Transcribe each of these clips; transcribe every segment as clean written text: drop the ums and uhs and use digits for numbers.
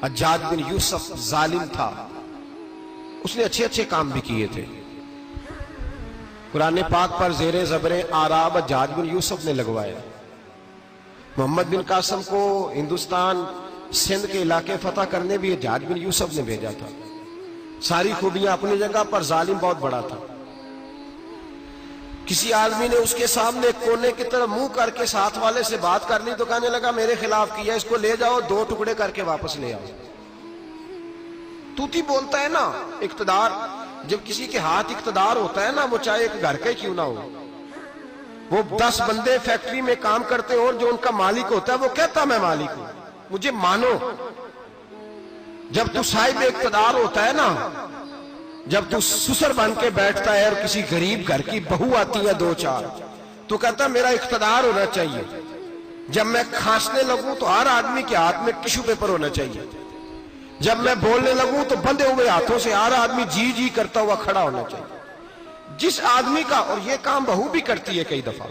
حجاج بن یوسف ظالم تھا، اس نے اچھے اچھے کام بھی کیے تھے۔ قرآن پاک پر زیر زبریں آراب حجاج بن یوسف نے لگوایا۔ محمد بن قاسم کو ہندوستان سندھ کے علاقے فتح کرنے بھی حجاج بن یوسف نے بھیجا تھا۔ ساری خوبیاں اپنی جگہ پر، ظالم بہت بڑا تھا۔ کسی آدمی نے اس کے سامنے کونے کی طرف منہ کر کے ساتھ والے سے بات کر لی تو کہنے لگا میرے خلاف کیا، اس کو لے جاؤ، 2 ٹکڑے کر کے واپس لے آؤ۔ توتی بولتا ہے نا، اقتدار جب کسی کے ہاتھ اقتدار ہوتا ہے نا، وہ چاہے ایک گھر کا کیوں نہ ہو، وہ 10 بندے فیکٹری میں کام کرتے اور جو ان کا مالک ہوتا ہے وہ کہتا میں مالک ہوں، مجھے مانو۔ جب تو صاحب اقتدار ہوتا ہے نا، جب تو سسر بن کے بیٹھتا ہے اور کسی غریب گھر کی بہو آتی ہے 2-4 تو کہتا میرا اقتدار ہونا چاہیے۔ جب میں کھانسنے لگوں تو ہر آدمی کے ہاتھ میں ٹشو پیپر ہونا چاہیے۔ جب میں بولنے لگوں تو بندھے ہوئے ہاتھوں سے ہر آدمی جی جی کرتا ہوا کھڑا ہونا چاہیے۔ جس آدمی کا، اور یہ کام بہو بھی کرتی ہے کئی دفعہ،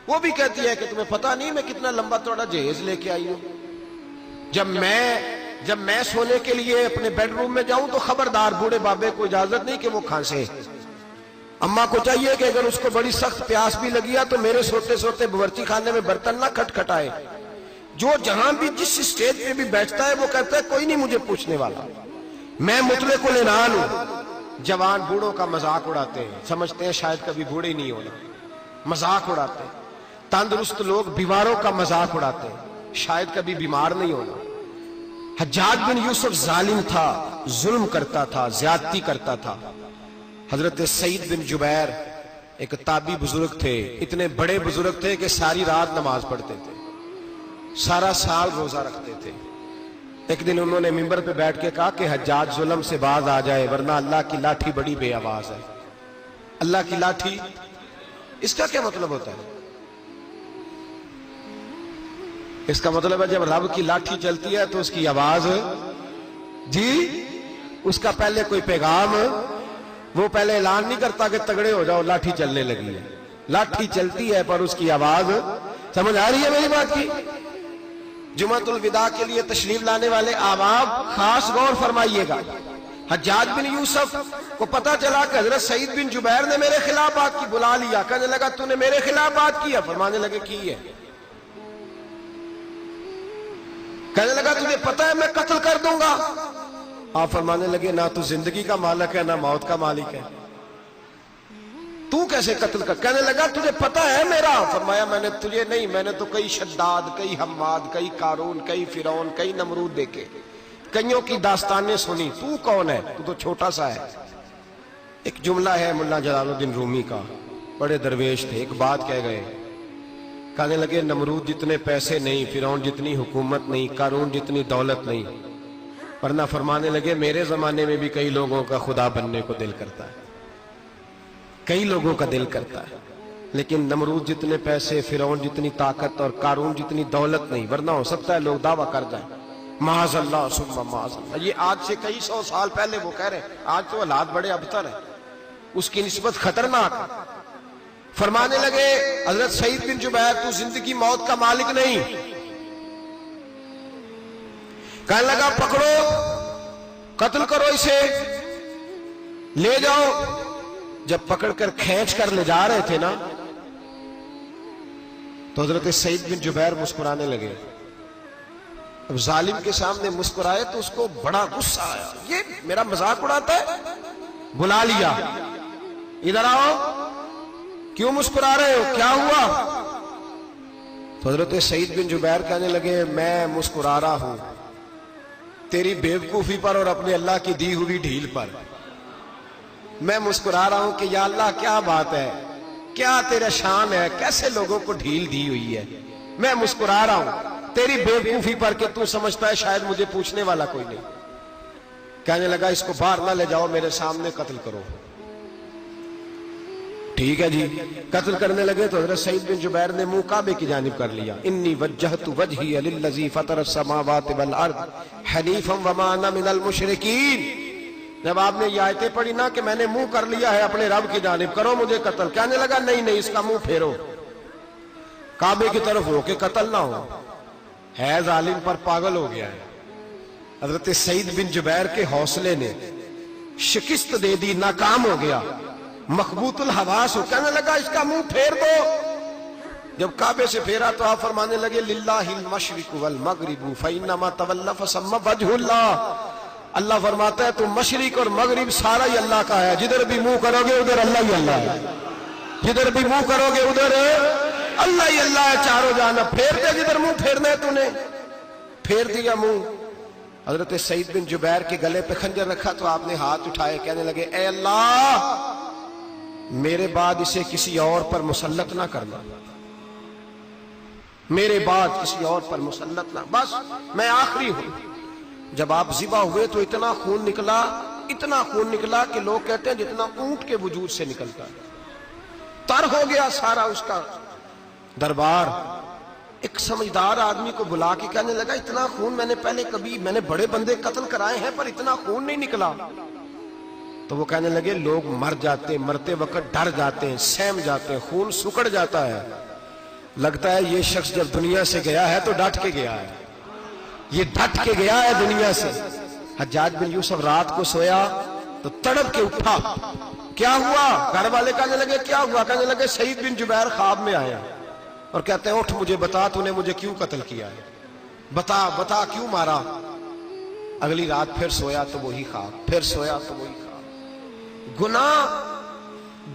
وہ بھی کہتی ہے کہ تمہیں پتہ نہیں میں کتنا لمبا چوڑا جہیز لے کے آئی ہوں، جب میں سونے کے لیے اپنے بیڈ روم میں جاؤں تو خبردار بوڑھے بابے کو اجازت نہیں کہ وہ کھانسے۔ اماں کو چاہیے کہ اگر اس کو بڑی سخت پیاس بھی لگی ہے تو میرے سوتے سوتے باورچی خانے میں برتن نہ کھٹکھٹائے۔ جو جہاں بھی جس اسٹیج پہ بھی بیٹھتا ہے وہ کہتا ہے کوئی نہیں مجھے پوچھنے والا، میں مطلق العنان ہوں۔ جوان بوڑھوں کا مذاق اڑاتے ہیں، سمجھتے ہیں شاید کبھی بوڑھے نہیں ہونا، مذاق اڑاتے ہیں۔ تندرست لوگ بیماروں کا مذاق اڑاتے ہیں، شاید کبھی بیمار نہیں ہونا۔ حجاج بن یوسف ظالم تھا، ظلم کرتا تھا، زیادتی کرتا تھا۔ حضرت سعید بن جبیر ایک تابعی بزرگ تھے، اتنے بڑے بزرگ تھے کہ ساری رات نماز پڑھتے تھے، سارا سال روزہ رکھتے تھے۔ ایک دن انہوں نے منبر پہ بیٹھ کے کہا کہ حجاج ظلم سے باز آ جائے ورنہ اللہ کی لاٹھی بڑی بے آواز ہے۔ اللہ کی لاٹھی، اس کا کیا مطلب ہوتا ہے؟ اس کا مطلب ہے جب رب کی لاٹھی چلتی ہے تو اس کی آواز، جی اس کا پہلے کوئی پیغام، وہ پہلے اعلان نہیں کرتا کہ تگڑے ہو جاؤ لاٹھی چلنے لگی ہے، لاٹھی چلتی ہے پر اس کی آواز، سمجھ آ رہی ہے میری بات کی؟ جمعۃ الوداع کے لیے تشریف لانے والے احباب خاص غور فرمائیے گا۔ حجاج بن یوسف کو پتا چلا کہ حضرت سعید بن جبیر نے میرے خلاف بات کی، بلا لیا، کہنے لگا تو نے میرے خلاف بات کی ہے؟ فرمانے لگے کی ہے۔ کہنے لگا تجھے پتا ہے میں قتل کر دوں گا؟ آپ فرمانے لگے نہ تو زندگی کا مالک ہے نہ موت کا مالک ہے، تو کیسے قتل کر؟ کہنے لگا تجھے پتا ہے میرا؟ فرمایا میں نے تجھے نہیں، میں نے تو کئی شداد، کئی حماد، کئی قارون، کئی فرعون، کئی نمرود دیکھے، کئیوں کی داستانیں سنی، تو کون ہے؟ تو چھوٹا سا ہے۔ ایک جملہ ہے مولا جلال الدین رومی کا، بڑے درویش تھے، ایک بات کہہ گئے، کہنے لگے نمرود جتنے پیسے نہیں، فرعون جتنی حکومت نہیں، قارون جتنی دولت نہیں، ورنہ فرمانے لگے میرے زمانے میں بھی کئی لوگوں کا خدا بننے کو دل کرتا ہے، کئی لوگوں کا دل کرتا ہے، لیکن نمرود جتنے پیسے، فرعون جتنی طاقت اور قارون جتنی دولت نہیں، ورنہ ہو سکتا ہے لوگ دعویٰ کر جائیں معاذ اللہ ثم معاذ اللہ۔ یہ آج سے کئی 100 سال پہلے وہ کہہ رہے ہیں، آج تو حالات بڑے ابتر ہیں، اس کی نسبت خطرناک۔ فرمانے لگے حضرت سعید بن جبیر تو زندگی موت کا مالک نہیں۔ کہنے لگا پکڑو، قتل کرو اسے، لے جاؤ۔ جب پکڑ کر کھینچ کر لے جا رہے تھے نا تو حضرت سعید بن جبیر مسکرانے لگے۔ اب ظالم کے سامنے مسکرائے تو اس کو بڑا غصہ آیا، یہ میرا مذاق اڑاتا ہے؟ بلا لیا، ادھر آؤ، کیوں مسکرا رہے ہو، کیا ہوا؟ تو حضرت سعید بن جبیر کہنے لگے میں مسکرا رہا ہوں تیری بیوقوفی پر اور اپنے اللہ کی دی ہوئی ڈھیل پر۔ میں مسکرا رہا ہوں کہ یا اللہ کیا بات ہے، کیا تیرا شان ہے، کیسے لوگوں کو ڈھیل دی ہوئی ہے۔ میں مسکرا رہا ہوں تیری بیوقوفی پر کہ تو سمجھتا ہے شاید مجھے پوچھنے والا کوئی نہیں۔ کہنے لگا اس کو باہر نہ لے جاؤ، میرے سامنے قتل کرو۔ ٹھیک ہے جی، قتل کرنے لگے تو حضرت سعید بن جبیر نے منہ کعبے کی جانب کر لیا، انی وجہت وجہی للذی فطر السماوات والارض حنیفا وما انا من المشرکین۔ جب آپ نے یہ آیتیں پڑھی نا کہ میں نے منہ کر لیا ہے اپنے رب کی جانب، کرو مجھے قتل، کہنے لگا نہیں نہیں، اس کا منہ پھیرو، کعبے کی طرف ہو کے قتل نہ ہو، ہے ظالم پر پاگل ہو گیا ہے۔ حضرت سعید بن جبیر کے حوصلے نے شکست دے دی، ناکام ہو گیا، مخبوط الحواس ہو، کہنے لگا اس کا منہ پھیر دو۔ جب کعبے سے پھیرا تو آپ فرمانے لگے للہ المشرق والمغرب فإنما تولى فثم وجه اللہ۔ اللہ فرماتا ہے تم مشرق اور مغرب سارا ہی اللہ کا ہے، جدھر بھی منہ کرو گے ادھر اللہ ہی اللہ ہے، جدھر بھی منہ کرو گے ادھر اللہ ہی اللہ ہے، چاروں جانب پھیر دے جدھر منہ پھیرنا ہے تو نے، پھیر دیا منہ۔ حضرت سعید بن جبیر کے گلے پہ خنجر رکھا تو آپ نے ہاتھ اٹھائے، کہنے لگے اے اللہ میرے بعد اسے کسی اور پر مسلط نہ کرنا، میرے بعد کسی اور پر مسلط نہ، بس میں آخری ہوں۔ جب آپ ذبح ہوئے تو اتنا خون نکلا کہ لوگ کہتے ہیں جتنا اونٹ کے وجود سے نکلتا ہے، تر ہو گیا سارا اس کا دربار۔ ایک سمجھدار آدمی کو بلا کے کہنے لگا اتنا خون میں نے بڑے بندے قتل کرائے ہیں پر اتنا خون نہیں نکلا۔ تو وہ کہنے لگے لوگ مر جاتے ہیں، مرتے وقت ڈر جاتے ہیں، سہم جاتے ہیں، خون سکڑ جاتا ہے، لگتا ہے یہ شخص جب دنیا سے گیا ہے تو ڈٹ کے گیا ہے، یہ ڈٹ کے گیا ہے دنیا سے۔ حجاج بن یوسف رات کو سویا تو تڑپ کے اٹھا، کیا ہوا؟ گھر والے کہنے لگے کیا ہوا؟ کہنے لگے سعید بن جبیر خواب میں آیا اور کہتے ہیں اٹھ مجھے بتا تو نے مجھے کیوں قتل کیا ہے، بتا کیوں مارا؟ اگلی رات پھر سویا تو وہی خواب، پھر سویا تو وہی خواب۔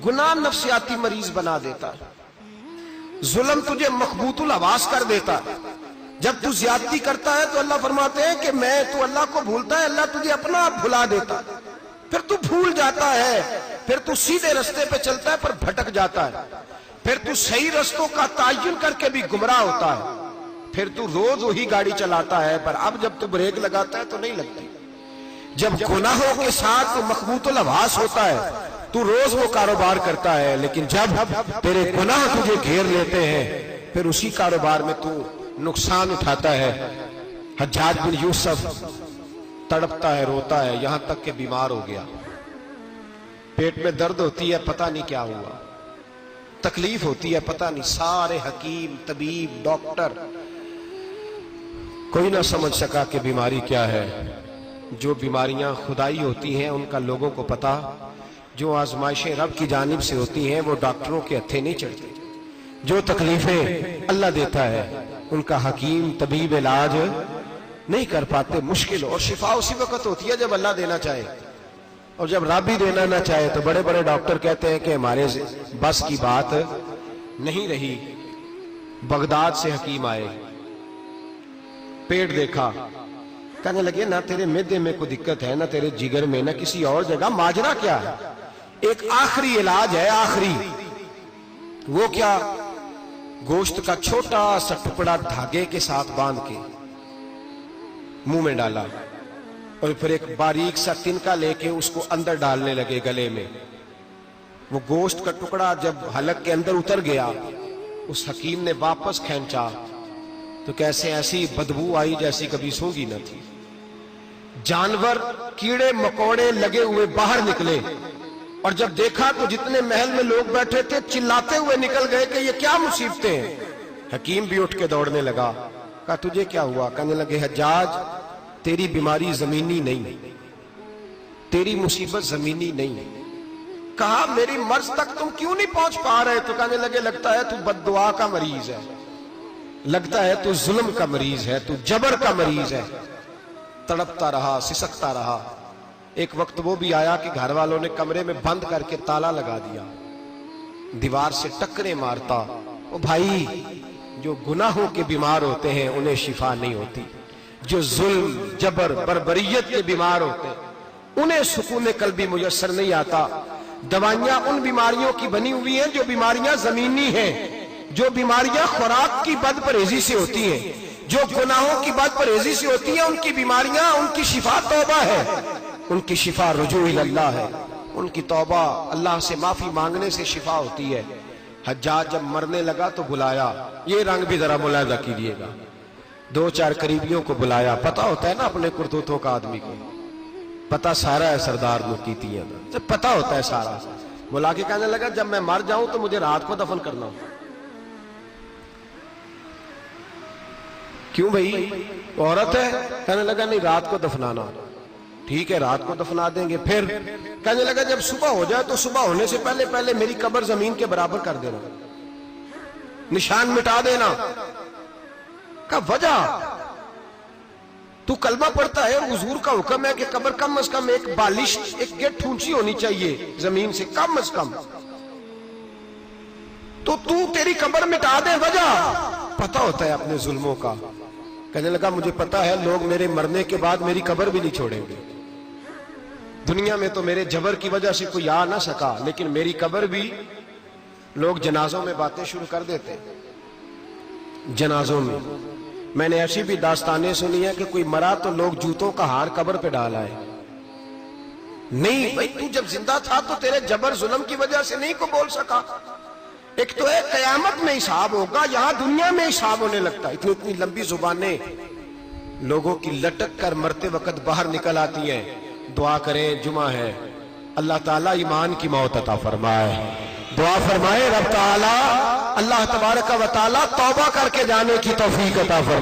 گناہ نفسیاتی مریض بنا دیتا ہے، ظلم تجھے مخبوط الحواس کر دیتا ہے۔ جب تو زیادتی کرتا ہے تو اللہ فرماتے ہیں کہ تو اللہ کو بھولتا ہے، اللہ تجھے اپنا آپ بھلا دیتا ہے، پھر تو بھول جاتا ہے، پھر تو سیدھے رستے پہ چلتا ہے پر بھٹک جاتا ہے، پھر تو صحیح رستوں کا تعین کر کے بھی گمراہ ہوتا ہے، پھر تو روز وہی گاڑی چلاتا ہے پر اب جب تو بریک لگاتا ہے تو نہیں لگتی۔ جب گناہوں کے ساتھ تو مخبوط الحواس ہوتا ہے تو روز وہ کاروبار کرتا ہے، لیکن جب تیرے گناہ تجھے گھیر لیتے ہیں پھر اسی کاروبار میں تو نقصان اٹھاتا ہے۔ حجاج بن یوسف تڑپتا ہے، روتا ہے، یہاں تک کہ بیمار ہو گیا، پیٹ میں درد ہوتی ہے، پتہ نہیں کیا ہوا، تکلیف ہوتی ہے، پتہ نہیں، سارے حکیم طبیب ڈاکٹر کوئی نہ سمجھ سکا کہ بیماری کیا ہے۔ جو بیماریاں خدائی ہوتی ہیں ان کا لوگوں کو پتا، جو آزمائشیں رب کی جانب سے ہوتی ہیں وہ ڈاکٹروں کے ہتھے نہیں چڑھتی، جو تکلیفیں اللہ دیتا ہے ان کا حکیم طبیب علاج نہیں کر پاتے، مشکل، اور شفا اسی وقت ہوتی ہے جب اللہ دینا چاہے، اور جب رب بھی دینا نہ چاہے تو بڑے بڑے ڈاکٹر کہتے ہیں کہ ہمارے بس کی بات نہیں رہی۔ بغداد سے حکیم آئے، پیٹ دیکھا، کہنے لگے نہ تیرے معدے میں کوئی دقت ہے، نہ تیرے جگر میں، نہ کسی اور جگہ، ماجرا کیا ہے؟ ایک آخری علاج ہے، آخری، وہ کیا؟ گوشت کا چھوٹا سا ٹکڑا دھاگے کے ساتھ باندھ کے منہ میں ڈالا اور پھر ایک باریک سا تنکا لے کے اس کو اندر ڈالنے لگے گلے میں۔ وہ گوشت کا ٹکڑا جب حلق کے اندر اتر گیا اس حکیم نے واپس کھینچا تو کیسے ایسی بدبو آئی جیسی کبھی سونگی نہ تھی، جانور کیڑے مکوڑے لگے ہوئے باہر نکلے، اور جب دیکھا تو جتنے محل میں لوگ بیٹھے تھے چلاتے ہوئے نکل گئے کہ یہ کیا مصیبتیں ہیں۔ حکیم بھی اٹھ کے دوڑنے لگا، کہا تجھے کیا ہوا؟ کہنے لگے حجاج تیری بیماری زمینی نہیں، تیری مصیبت زمینی نہیں۔ کہا میری مرض تک تم کیوں نہیں پہنچ پا رہے؟ تو کہنے لگے لگتا ہے تو بد دعا کا مریض ہے، لگتا ہے تو ظلم کا مریض ہے، تو جبر کا مریض ہے۔ تڑپتا رہا، سسکتا رہا۔ ایک وقت وہ بھی آیا کہ گھر والوں نے کمرے میں بند کر کے تالا لگا دیا، دیوار سے ٹکرے مارتا۔ او بھائی، جو گناہوں کے بیمار ہوتے ہیں انہیں شفا نہیں ہوتی، جو ظلم، جبر، بربریت کے بیمار ہوتے ہیں انہیں سکون قلبی میسر نہیں آتا۔ دوائیاں ان بیماریوں کی بنی ہوئی ہیں جو بیماریاں زمینی ہیں، جو بیماریاں خوراک کی بد پرہیزی سے ہوتی ہیں، جو گناہوں کی بد پرہیزی سے ہوتی ہیں، ان کی بیماریاں، ان کی شفا توبہ ہے، ان کی شفا رجوع اللہ ہے، ان کی توبہ اللہ سے معافی مانگنے سے شفا ہوتی ہے۔ حجاج جب مرنے لگا تو بلایا، یہ رنگ بھی ذرا ملاحظہ کیجیے گا، دو چار قریبیوں کو بلایا، پتہ ہوتا ہے نا اپنے کرتوتوں کا آدمی کو، پتہ سارا ہے سردار مکیتیاں کا، پتہ ہوتا ہے سارا۔ بلا کے کہنے لگا جب میں مر جاؤں تو مجھے رات کو دفن کرنا ہو، کیوں بھائی عورت ہے؟ کہنے لگا نہیں رات کو دفنانا. ٹھیک ہے رات کو دفنا دیں گے. پھر کہنے لگا جب صبح ہو جائے تو صبح ہونے سے پہلے پہلے میری قبر زمین کے برابر کر دینا, نشان مٹا دینا. کا وجہ تو کلمہ پڑھتا ہے, حضور کا حکم ہے کہ قبر کم از کم ایک بالش ایک گیٹ اونچی ہونی چاہیے زمین سے کم از کم, تو تیری قبر مٹا دے. وجہ پتہ ہوتا ہے اپنے ظلموں کا. کہنے لگا مجھے پتا ہے لوگ میرے مرنے کے بعد میری قبر بھی نہیں چھوڑیں گے. دنیا میں تو میرے جبر کی وجہ سے کوئی آ نہ سکا, لیکن میری قبر بھی لوگ جنازوں میں باتیں شروع کر دیتے. جنازوں میں نے ایسی بھی داستانیں سنی ہیں کہ کوئی مرا تو لوگ جوتوں کا ہار قبر پہ ڈال آئے. نہیں بھائی تو جب زندہ تھا تو تیرے جبر ظلم کی وجہ سے نہیں کو بول سکا. ایک تو ہے قیامت میں حساب ہوگا, یہاں دنیا میں حساب ہونے لگتا. اتنی لمبی زبانیں لوگوں کی لٹک کر مرتے وقت باہر نکل آتی ہیں. دعا کریں, جمعہ ہے, اللہ تعالیٰ ایمان کی موت عطا فرمائے. دعا فرمائے رب تعالیٰ اللہ تبارک و تعالیٰ توبہ کر کے جانے کی توفیق عطا فرمائے.